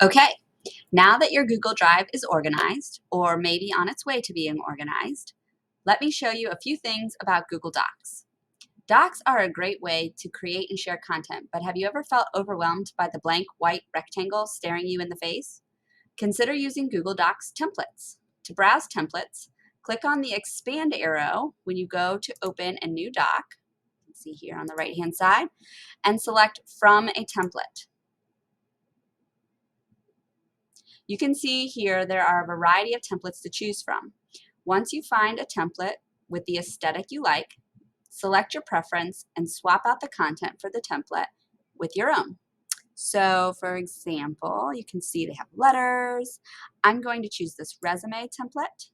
Okay, now that your Google Drive is organized, or maybe on its way to being organized, let me show you a few things about Google Docs. Docs are a great way to create and share content, but have you ever felt overwhelmed by the blank white rectangle staring you in the face? Consider using Google Docs templates. To browse templates, click on the expand arrow when you go to open a new doc, you can see here on the right-hand side, and select from a template. You can see here there are a variety of templates to choose from. Once you find a template with the aesthetic you like, select your preference and swap out the content for the template with your own. So for example, you can see they have letters. I'm going to choose this resume template.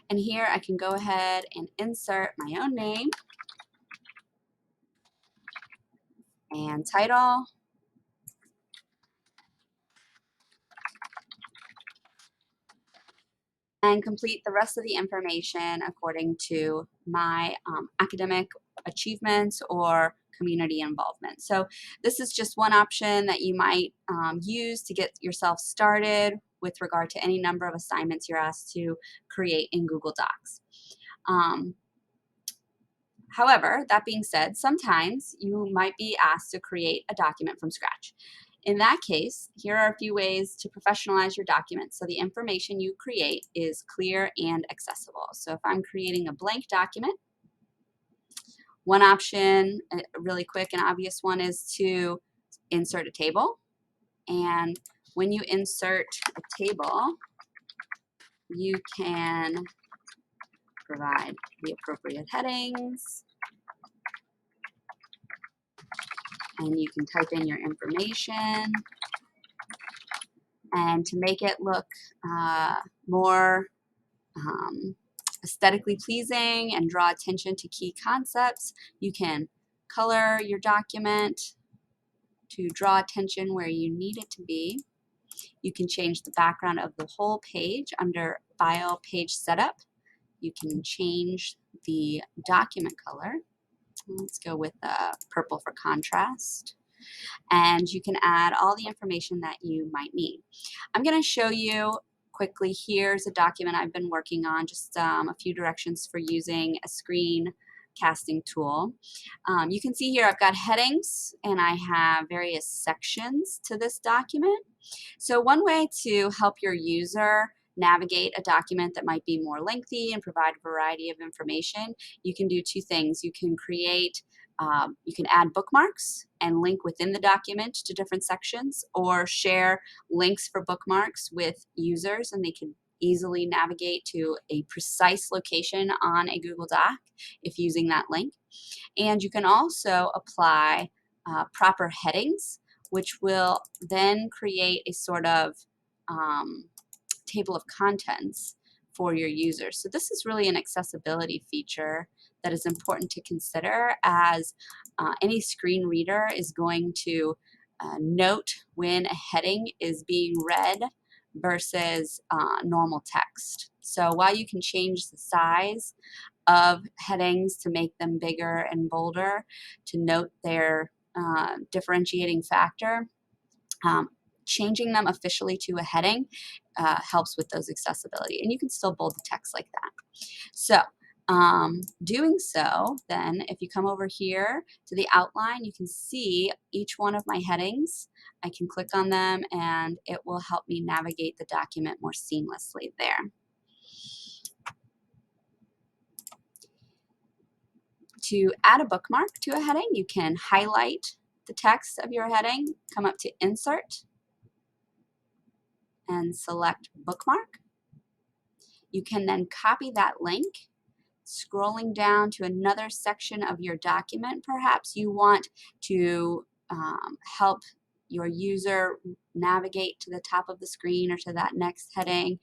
And here I can go ahead and insert my own name and title. And complete the rest of the information according to my academic achievements or community involvement. So this is just one option that you might use to get yourself started with regard to any number of assignments you're asked to create in Google Docs. Um, However, that being said, sometimes you might be asked to create a document from scratch. In that case, here are a few ways to professionalize your document so the information you create is clear and accessible. So if I'm creating a blank document, one option, a really quick and obvious one, is to insert a table. And when you insert a table, you can provide the appropriate headings, and you can type in your information. And to make it look more aesthetically pleasing and draw attention to key concepts, you can color your document to draw attention where you need it to be. You can change the background of the whole page under File Page Setup. You can change the document color. Let's go with purple for contrast. And you can add all the information that you might need. I'm going to show you quickly. Here's a document I've been working on, just a few directions for using a screen casting tool. You can see here I've got headings and I have various sections to this document. So one way to help your user navigate a document that might be more lengthy and provide a variety of information, you can do two things. You can add bookmarks and link within the document to different sections, or share links for bookmarks with users and they can easily navigate to a precise location on a Google Doc if using that link. And you can also apply proper headings, which will then create a sort of table of contents for your users. So this is really an accessibility feature that is important to consider, as any screen reader is going to note when a heading is being read versus normal text. So while you can change the size of headings to make them bigger and bolder to note their differentiating factor, changing them officially to a heading helps with those accessibility. And you can still bold the text like that. So doing so, then if you come over here to the outline, you can see each one of my headings. I can click on them and it will help me navigate the document more seamlessly there. To add a bookmark to a heading, you can highlight the text of your heading, come up to Insert, and select Bookmark. You can then copy that link, scrolling down to another section of your document. Perhaps you want to help your user navigate to the top of the screen or to that next heading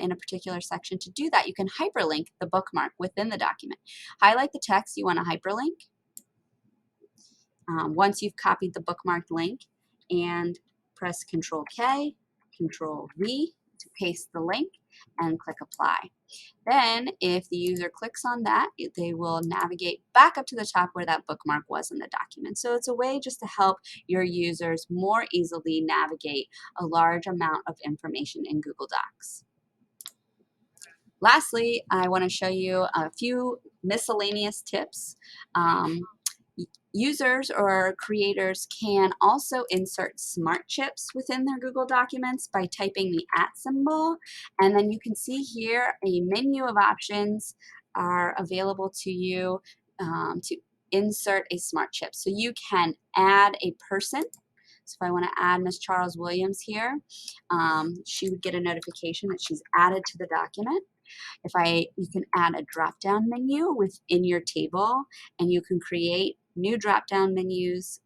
in a particular section. To do that, you can hyperlink the bookmark within the document. Highlight the text you want to hyperlink once you've copied the bookmarked link, and press Control K, Control V to paste the link and click apply. Then if the user clicks on that, they will navigate back up to the top where that bookmark was in the document. So it's a way just to help your users more easily navigate a large amount of information in Google Docs. Lastly, I want to show you a few miscellaneous tips. Users or creators can also insert smart chips within their Google Documents by typing the @ symbol, and then you can see here a menu of options are available to you to insert a smart chip. So you can add a person. So if I want to add Miss Charles Williams here, she would get a notification that she's added to the document. You can add a drop-down menu within your table, and you can create new drop-down menus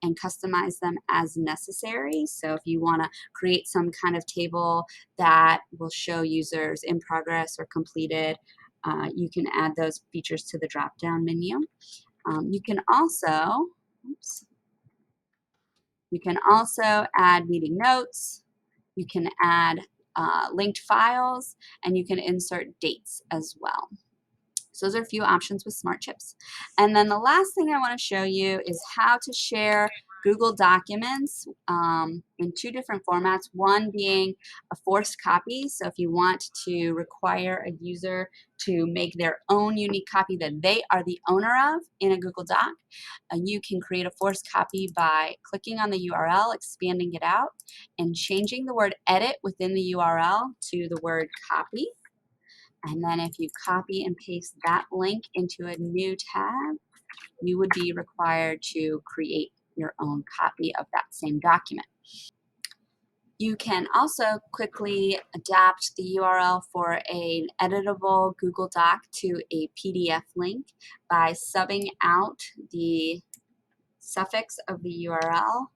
and customize them as necessary. So if you want to create some kind of table that will show users in progress or completed, you can add those features to the drop-down menu. You can also, add meeting notes. You can add linked files, and you can insert dates as well. So those are a few options with smart chips. And then the last thing I want to show you is how to share Google Documents in two different formats, one being a forced copy. So if you want to require a user to make their own unique copy that they are the owner of in a Google Doc, you can create a forced copy by clicking on the URL, expanding it out, and changing the word edit within the URL to the word copy. And then if you copy and paste that link into a new tab, you would be required to create your own copy of that same document. You can also quickly adapt the URL for an editable Google Doc to a PDF link by subbing out the suffix of the URL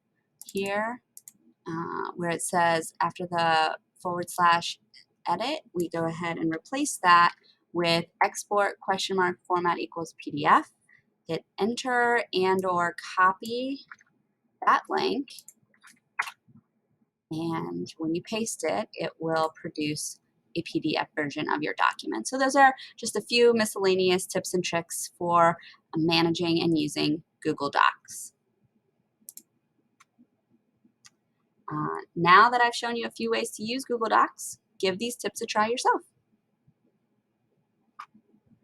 here, where it says after the /edit, we go ahead and replace that with export ?format equals PDF. Hit enter and or copy that link, and when you paste it, it will produce a PDF version of your document. So those are just a few miscellaneous tips and tricks for managing and using Google Docs. Now that I've shown you a few ways to use Google Docs, give these tips a try yourself.